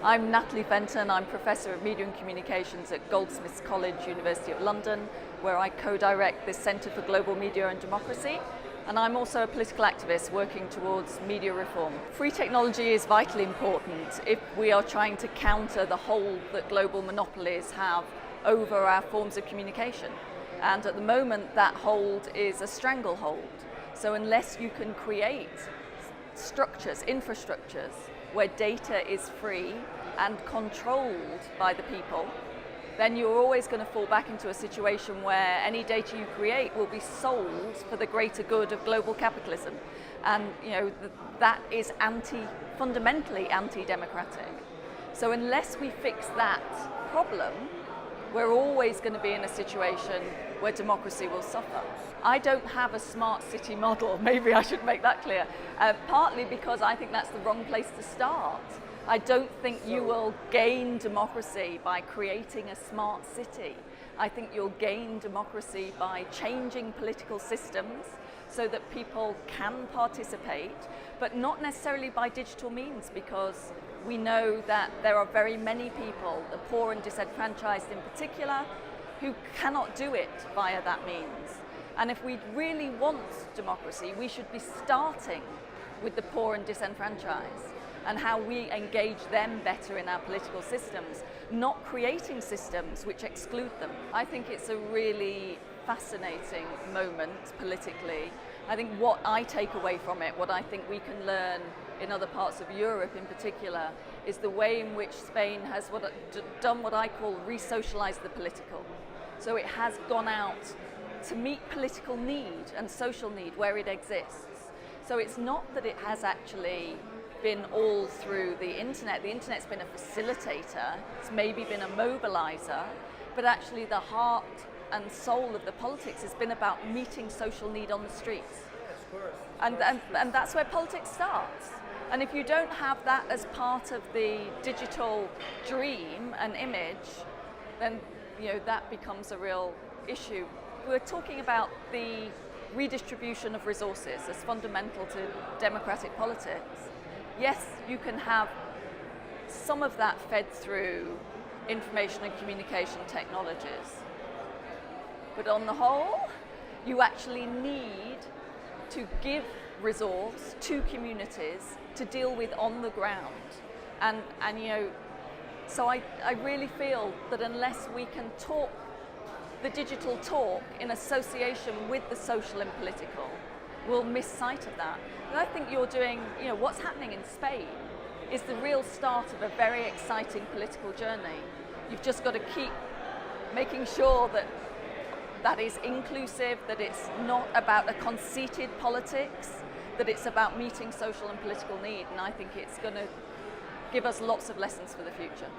I'm Natalie Fenton. I'm Professor of Media and Communications at Goldsmiths College, University of London, where I co-direct the Centre for Global Media and Democracy. And I'm also a political activist working towards media reform. Free technology is vitally important if we are trying to counter the hold that global monopolies have over our forms of communication. And at the moment, that hold is a stranglehold. So unless you can create structures, infrastructures, where data is free and controlled by the people, then you're always going to fall back into a situation where any data you create will be sold for the greater good of global capitalism. And that is fundamentally anti-democratic. So unless we fix that problem, we're always going to be in a situation where democracy will suffer. I don't have a smart city model, maybe I should make that clear, partly because I think that's the wrong place to start. I don't think you will gain democracy by creating a smart city. I think you'll gain democracy by changing political systems so that people can participate, but not necessarily by digital means, because we know that there are very many people, the poor and disenfranchised in particular, who cannot do it via that means. And if we really want democracy, we should be starting with the poor and disenfranchised and how we engage them better in our political systems, not creating systems which exclude them. I think it's a really fascinating moment politically. I think what I take away from it, what I think we can learn in other parts of Europe in particular, is the way in which Spain has done what I call re-socialize the political. So it has gone out to meet political need and social need where it exists. So it's not that it has actually been all through the internet. The internet's been a facilitator, it's maybe been a mobilizer, but actually the heart and soul of the politics has been about meeting social need on the streets. Yes, of course. And that's where politics starts. And if you don't have that as part of the digital dream and image, then that becomes a real issue. We're talking about the redistribution of resources as fundamental to democratic politics. Yes, you can have some of that fed through information and communication technologies. But on the whole, you actually need to give resource to communities to deal with on the ground. And so I really feel that unless we can talk the digital talk in association with the social and political, we'll miss sight of that. And I think you're doing, what's happening in Spain is the real start of a very exciting political journey. You've just got to keep making sure that that is inclusive, that it's not about a conceited politics, that it's about meeting social and political need. And I think it's going to give us lots of lessons for the future.